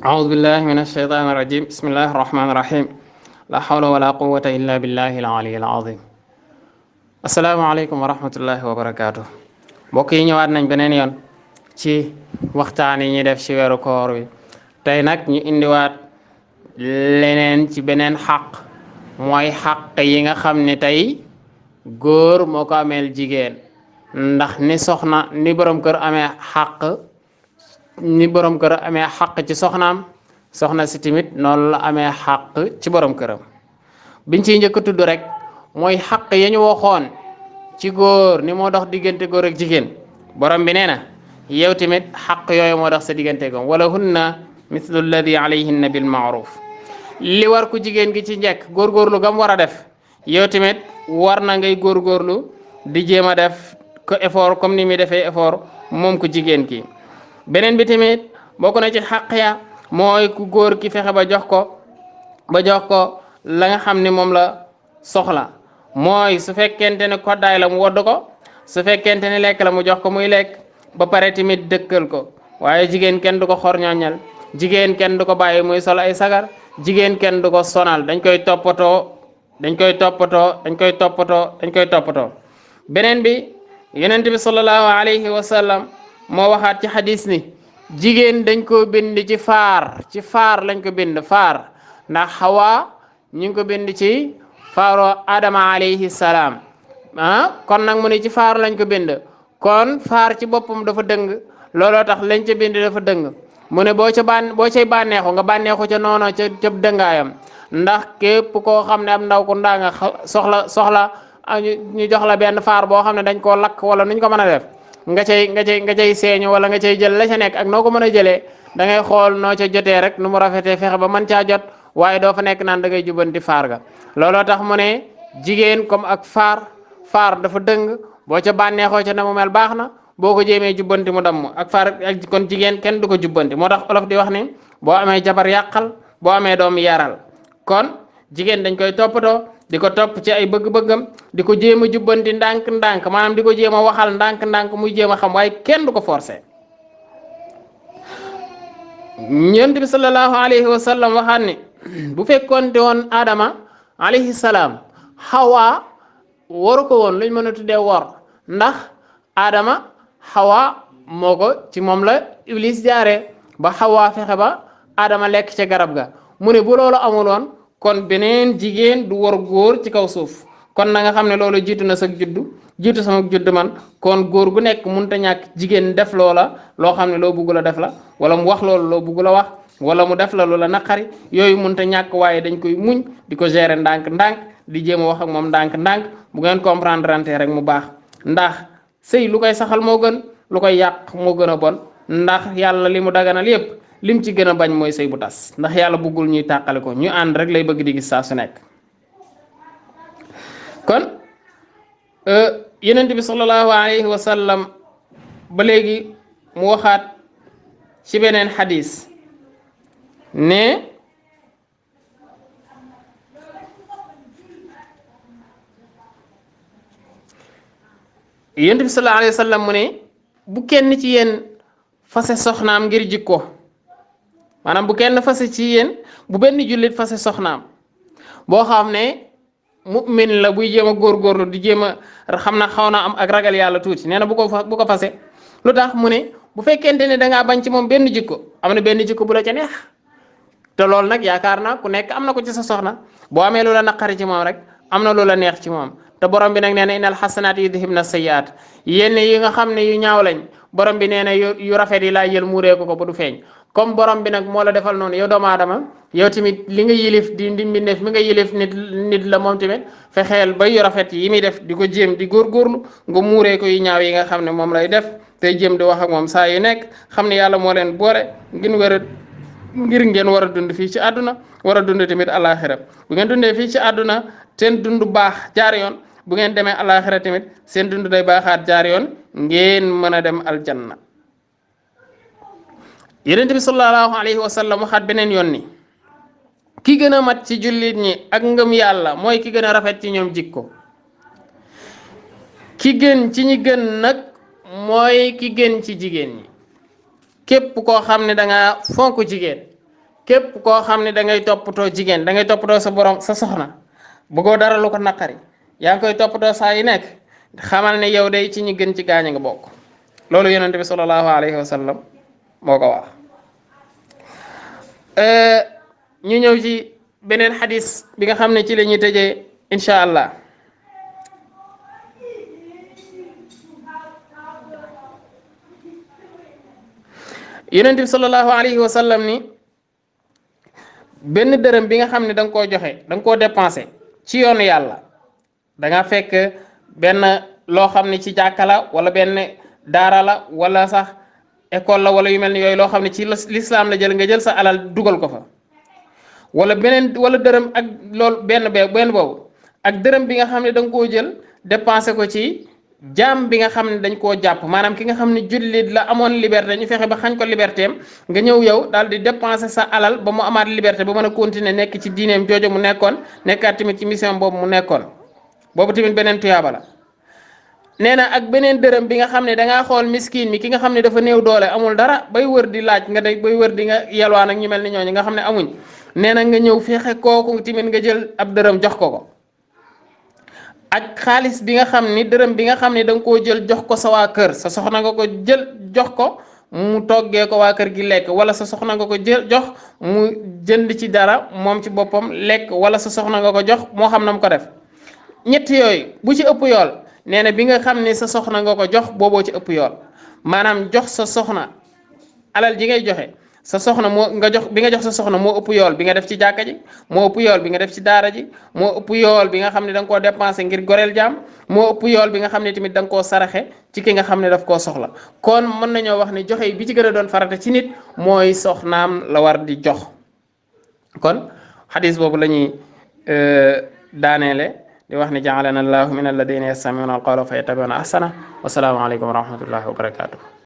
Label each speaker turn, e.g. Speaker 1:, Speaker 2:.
Speaker 1: أعوذ بالله من الشيطان الرجيم بسم الله الرحمن الرحيم لا حول ولا قوة إلا بالله العلي العظيم السلام عليكم ورحمة الله وبركاته mbokk yi ñëwaat nañ beneen yoon ci waxtaan yi ñuy def ci weeru koor wi tey nag ñu indiwaat leneen ci beneen xaq mooy xaq yi nga xam ne tey góor moo ko ameel jigéen ndax ni borom kër amee xaq ni borom kër amee xaq ci soxnaam soxna si tamit noonu la amee xaq ci borom këram biñ ciy njëkk a tudd rek mooy xaq ya ñu waxoon ci góor ni moo dox diggante góor ak jigéen borom bi nee na yow tamit xaq yooyu moo dox sa diggante goom wala hunna mithlu alladi alayhinna bil maaruf li war ku jigéen gi ci njëkk góorgóorlu gam war a def yow tamit war na ngay góorgóorlu di jéem a def ko effort comme ni muy defee effort moom ku jigéen ki beneen bi tamit bokk na ci xaq ya mooy ku góor ki fexe ba jox ko la nga xam ni moom la soxla mooy su fekkente ne koddaay la mu wodd ko su fekkente ne lekk la mu jox ko muy lekk ba pare tamit dëkkal ko waaye jigéen kenn du ko xorñooñal jigéen kenn du ko bàyyi muy sol ay sagar jigéen kenn du ko sonal dañ koy toppatoo beneen bi yonent bi sallallahu alayhi wa sallam moo waxaat ci xadis ni jigéen dañ ko bind ci faar lañ ko bind faar ndax Hawa ñu ngi ko bind ci faaro Adama alayhi salaam kon nag mu ne ci faar lañ ko bind kon faar ci boppam dafa dëng looloo tax lañ ca bind dafa dëng mu ne boo cay bànneexu nga bànneexu ca noonu ca dëngaayam ndax képp koo xam ne am ndaw ku ndaa nga soxla ñu jox la benn faar boo xam ne dañ koo lakk wala nuñ ko mën a def nga cay seeñu wala nga cay jël la ca nekk ak noo ko mën a jëlee da ngay xool noo ca jotee rek nu mu rafetee fexe ba mën caa jot waaye doo fa nekk naan da ngay jubanti faar ga looloo tax mu ne jigéen comme ak faar dafa dëng boo ca bànneexoo ca na mu mel baax na boo ko jéemee jubbanti mu damm ak faar ak kon jigéen kenn du ko jubbanti moo tax olof di wax ni boo amee jabar yàqal boo amee doom yaral kon jigéen dañ koy toppatoo di ko topp ci ay bëgg-bëggam di ko jéem a jubbanti ndànk-ndànk maanaam di ko jéem a waxal ndànk-ndànk muy jéem a xam waaye kenn du ko forcé Yonent bi sallallahu alayhi wa sallam waxaat ni bu fekkoonte woon Adama alayhi salaam Hawa waru ko woon luñ mën a tuddee wor ndax Adama Hawa moo ko ci moom la Iblis jaaree ba Hawa fexe ba Adama lekk ca garab ga mu ne bu loolu amul woon kon beneen jigéen du war góor ci kaw suuf kon na nga xam ne loolu jiitu na sa juddu jiitu sama juddu man kon góor gu nekk mënut a ñàkk jigéen def loola loo xam ne loo bëgg la def la wala mu wax loolu loo bëgg la wax wala mu def la loola naqari yooyu mënut a ñàkk waaye dañ koy muñ di ko gérer ndànk-ndànk di jéem a wax ak moom ndànk-ndànk bu ngeen comprendre ante rek mu baax ndax sëy lu koy saxal moo gën lu koy yàq moo gën a bon ndax yàlla li mu daganal yépp lim ci gën a bañ mooy sëy bu tas ndax yàlla bëggul ñuy tàqale ko ñu ànd rek lay bëgg di gis saa su nekk kon yonent bi sallallahu alayhi wa sallam ba léegi mu waxaat ci beneen xadis ne yonent bi sallallahu alayhi wa sallam mu ne bu kenn ci yéen fase soxnaam ngir jikko maanaam bu kenn fase ci yéen bu benn jullit fase soxnaam boo xam ne mu'min la buy jéem a góorgóorlu di jéem a xam na xaw na am ak ragal yàlla tuuti nee na bu ko fase lu tax mu ne bu fekkente ne dangaa bañ ci moom benn jikko am na benn jikko bu la ca neex te loolu nag yaakaar naa ku nekk am na ko ci sa soxna boo amee lu la naqari ci moom rek am na lu la neex ci moom te borom bi nag nee na innal xasanaat yudhibna sayyi'aat yenn yi nga xam ne yu ñaaw lañ borom bi nee na yu rafet yi laa jël muuree ko ba du feeñ comme borom bi nag moo la defal noonu yow doomu aadama yow tamit li nga yilif di mbindeef mi nga yilif nit la moom tamit fexeel ba yu rafet yi muy def di ko jéem di góorgóorlu nga muuree ko yu ñaaw yi nga xam ne moom lay def tey jéem di wax ak moom saa yu nekk xam ne yàlla moo leen boole ngir ngeen war a dund fii ci àdduna war a dund tamit alaxira bu ngeen dundee fii ci àdduna seen dund baax jaar yoon bu ngeen demee alaxira tamit seen dund day baaxaat jaar yoon ngeen mën a dem aljanna yonent bi sallallahu alayhi wa sallam waxaat beneen yoon ni ki gën a mat ci jullit ñi ak ngëm yàlla mooy ki gën a rafet ci ñoom jikko ki gën ci ñi gën nag mooy ki gën ci jigéen ñi képp koo xam ne danga fonk jigéen képp koo xam ne da ngay toppatoo jigéen da ngay toppatoo sa borom sa soxna bëggoo dara lu ko naqari yaa ngi koy toppatoo saa yi nekk xamal ne yow day ci ñi gën ci gaañ nga bokk. loolu yonent bi sallallahu alayhi wa sallam moo ko wax. ñu ñëw ci beneen xadis bi nga xam ne ci la ñuy tëjee incha allah. yonent bi sallallahu alayhi wa sallam ni benn dërëm bi nga xam ne da nga koo joxe da nga koo dépensé ci yoonu yàlla da nga fekk benn loo xam ne ci jàkka la wala benn daara la wala sax école la wala yu mel ni yooyu loo xam ne ci l'islam la jël nga jël sa alal dugal ko fa wala beneen wala dërëm ak loolu benn boobu ak dërëm bi nga xam ne da nga koo jël dépensé ko ci jaam bi nga xam ne dañ koo jàpp maanaam ki nga xam ne jullit la amoon liberté ñu fexe ba xañ ko liberté am nga ñëw yow daal di dépenser sa alal ba mu amaat liberté ba mën a continuer nekk ci diineem joojo mu nekkoon nekkaat tamit ci mission boobu mu nekkoon boobu tamit beneen tuyaaba la. nee na ak beneen dërëm bi nga xam ne dangaa xool miskin mi ki nga xam ne dafa néew doole amul dara bay wër di laaj nga day bay wër di nga yelwaan ak ñu mel ni ñooñu nga xam ne amuñ nee na nga ñëw fexe kooku tamit nga jël ab dërëm jox ko ko. ak xaalis bi nga xam ni dërëm bi nga xam ne da nga koo jël jox ko sa waa kër sa soxna nga ko jël jox ko mu toggee ko waa kër gi lekk wala sa soxna nga ko jël jox mu jënd ci dara moom ci boppam lekk wala sa soxna nga ko jox moo xam na mu ko def ñett yooyu bu ci ëpp yool nee na bi nga xam ne sa soxna nga ko jox booboo ci ëpp yool maanaam jox sa soxna alal ji ngay joxe sa soxna bi nga jox sa soxna moo ëpp yool bi nga def ci jàkka ji moo ëpp yool bi nga def ci daara ji moo ëpp yool bi nga xam ne da nga koo dépensé ngir goreel jaam moo ëpp yool bi nga xam ne tamit da nga koo saraxe ci ki nga xam ne daf koo soxla kon mën nañoo wax ne joxe bi ci gën a doon farata ci nit mooy soxnaam la war di jox. kon xadis boobu la ñuy daaneele di wax ne ja'alana allahu min alladina yastami'una alqawla fa yattabi'una ahsana wa salaamu aleykum wa rahmatullahi wa barakatuh.